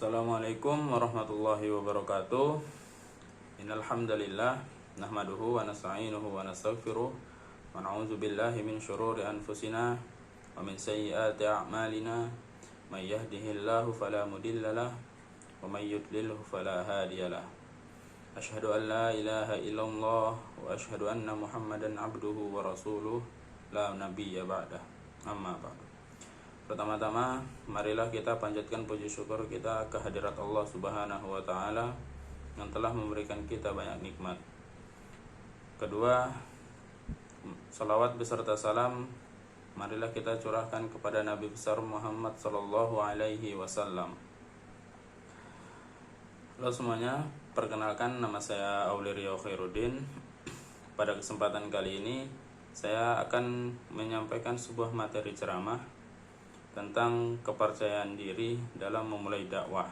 Assalamualaikum warahmatullahi wabarakatuh. Innal hamdalillah nahmaduhu wa nasta'inuhu wa nastaghfiruh wa na'udzu billahi min syururi anfusina wa min sayyiati a'malina. May yahdihillahu fala mudhillalah wa may yudlilhu fala hadiyalah. Asyhadu an la ilaha illallah wa asyhadu anna Muhammadan abduhu wa rasuluh la nabiyya ba'dah. Amma ba'du. Pertama-tama, marilah kita panjatkan puji syukur kita kehadirat Allah Subhanahu wa Ta'ala yang telah memberikan kita banyak nikmat. Kedua, salawat beserta salam marilah kita curahkan kepada Nabi besar Muhammad sallallahu alaihi wasallam. Halo semuanya, perkenalkan nama saya Aulirio Khairuddin. Pada kesempatan kali ini saya akan menyampaikan sebuah materi ceramah tentang kepercayaan diri dalam memulai dakwah.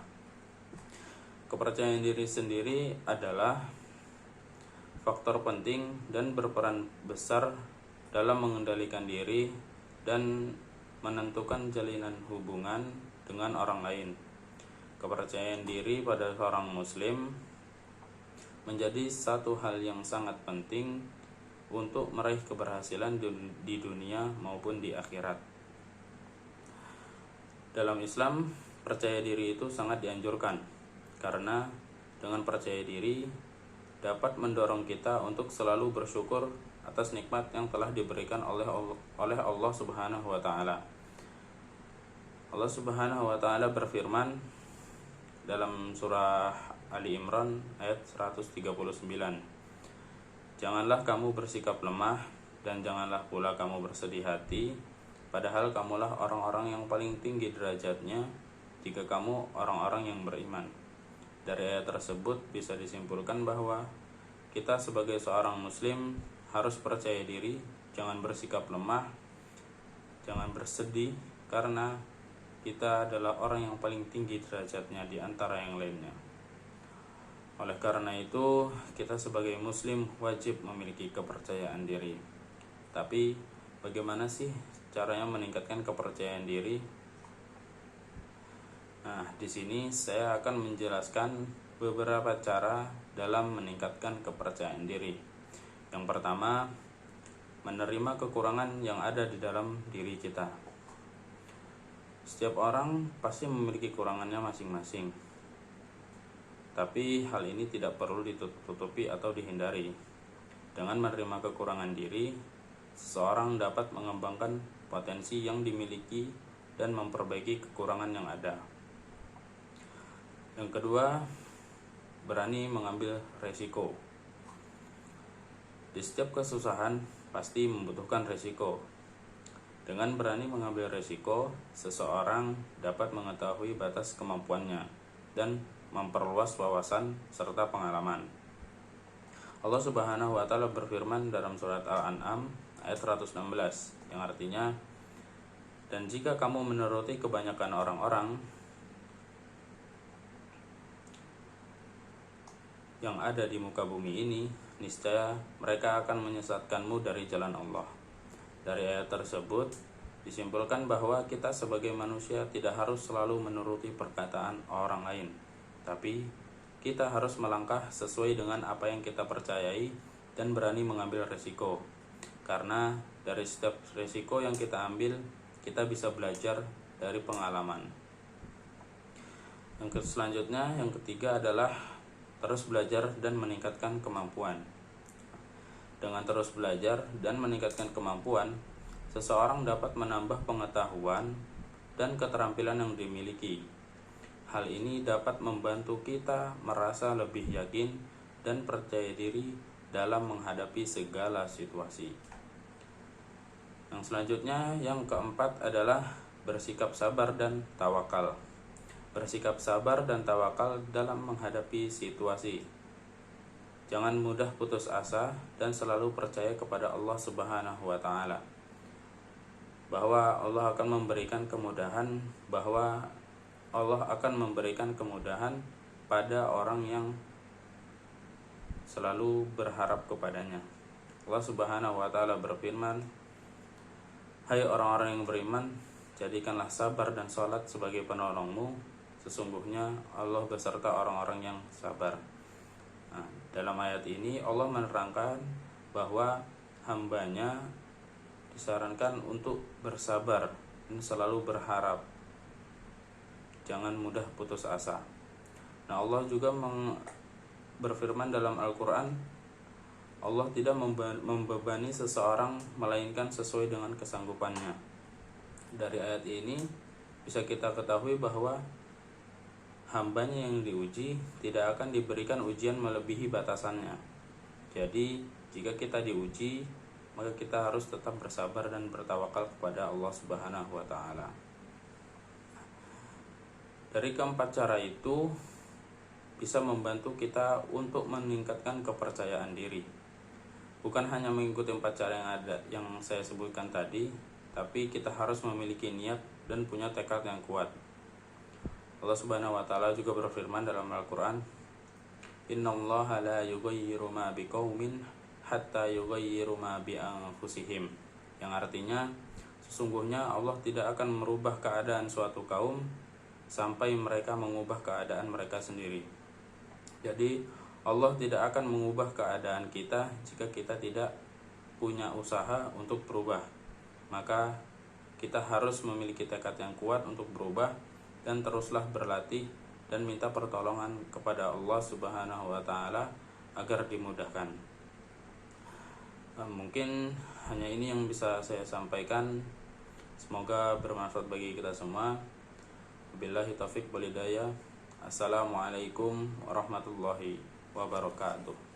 Kepercayaan diri sendiri adalah faktor penting dan berperan besar dalam mengendalikan diri dan menentukan jalinan hubungan dengan orang lain. Kepercayaan diri pada seorang muslim menjadi satu hal yang sangat penting untuk meraih keberhasilan di dunia maupun di akhirat. Dalam Islam, percaya diri itu sangat dianjurkan karena dengan percaya diri dapat mendorong kita untuk selalu bersyukur atas nikmat yang telah diberikan oleh Allah Subhanahu wa Ta'ala. Allah Subhanahu wa Ta'ala berfirman dalam surah Ali Imran ayat 139, "Janganlah kamu bersikap lemah dan janganlah pula kamu bersedih hati, padahal kamulah orang-orang yang paling tinggi derajatnya jika kamu orang-orang yang beriman." Dari ayat tersebut bisa disimpulkan bahwa kita sebagai seorang muslim harus percaya diri, jangan bersikap lemah, jangan bersedih, karena kita adalah orang yang paling tinggi derajatnya di antara yang lainnya. Oleh karena itu, kita sebagai muslim wajib memiliki kepercayaan diri. Tapi bagaimana sih caranya meningkatkan kepercayaan diri? Nah, di sini saya akan menjelaskan beberapa cara dalam meningkatkan kepercayaan diri. Yang pertama, menerima kekurangan yang ada di dalam diri kita. Setiap orang pasti memiliki kekurangannya masing-masing. Tapi hal ini tidak perlu ditutupi atau dihindari. Dengan menerima kekurangan diri, seseorang dapat mengembangkan potensi yang dimiliki dan memperbaiki kekurangan yang ada. Yang kedua, berani mengambil resiko. Di setiap kesusahan pasti membutuhkan resiko. Dengan berani mengambil resiko, seseorang dapat mengetahui batas kemampuannya dan memperluas wawasan serta pengalaman. Allah Subhanahu wa Ta'ala berfirman dalam surat Al-An'am ayat 116 yang artinya, "Dan jika kamu menuruti kebanyakan orang-orang yang ada di muka bumi ini, niscaya mereka akan menyesatkanmu dari jalan Allah." Dari ayat tersebut disimpulkan bahwa kita sebagai manusia tidak harus selalu menuruti perkataan orang lain, tapi kita harus melangkah sesuai dengan apa yang kita percayai dan berani mengambil resiko. Karena dari setiap resiko yang kita ambil, kita bisa belajar dari pengalaman. Yang selanjutnya, yang ketiga adalah terus belajar dan meningkatkan kemampuan. Dengan terus belajar dan meningkatkan kemampuan, seseorang dapat menambah pengetahuan dan keterampilan yang dimiliki. Hal ini dapat membantu kita merasa lebih yakin dan percaya diri dalam menghadapi segala situasi. Yang selanjutnya, yang keempat adalah bersikap sabar dan tawakal. Bersikap sabar dan tawakal dalam menghadapi situasi. Jangan mudah putus asa dan selalu percaya kepada Allah Subhanahu wa Ta'ala bahwa Allah akan memberikan kemudahan pada orang yang selalu berharap kepadanya. Allah Subhanahu wa Ta'ala berfirman, "Hai orang-orang yang beriman, jadikanlah sabar dan sholat sebagai penolongmu sesungguhnya Allah beserta orang-orang yang sabar. Nah, dalam ayat ini Allah menerangkan bahwa hambanya disarankan untuk bersabar dan selalu berharap, jangan mudah putus asa. Nah, Allah juga berfirman dalam Al-Quran, Allah tidak membebani seseorang melainkan sesuai dengan kesanggupannya. Dari ayat ini bisa kita ketahui bahwa hambanya yang diuji tidak akan diberikan ujian melebihi batasannya. Jadi jika kita diuji, maka kita harus tetap bersabar dan bertawakal kepada Allah Subhanahu wa Ta'ala. Dari keempat cara itu bisa membantu kita untuk meningkatkan kepercayaan diri. Bukan hanya mengikuti 4 cara yang saya sebutkan tadi, tapi kita harus memiliki niat dan punya tekad yang kuat. Allah Subhanahu wa Ta'ala juga berfirman dalam Al-Quran, Innallaha la yughayyiru ma biqaumin hatta yughayyiru ma bi anfusihim. Yang artinya, sesungguhnya Allah tidak akan merubah keadaan suatu kaum sampai mereka mengubah keadaan mereka sendiri. Jadi Allah tidak akan mengubah keadaan kita jika kita tidak punya usaha untuk berubah. Maka kita harus memiliki tekad yang kuat untuk berubah dan teruslah berlatih dan minta pertolongan kepada Allah Subhanahu wa Ta'ala agar dimudahkan. Mungkin hanya ini yang bisa saya sampaikan. Semoga bermanfaat bagi kita semua. Wabillahi taufiq wal hidayah. Assalamualaikum warahmatullahi wabarakatuh.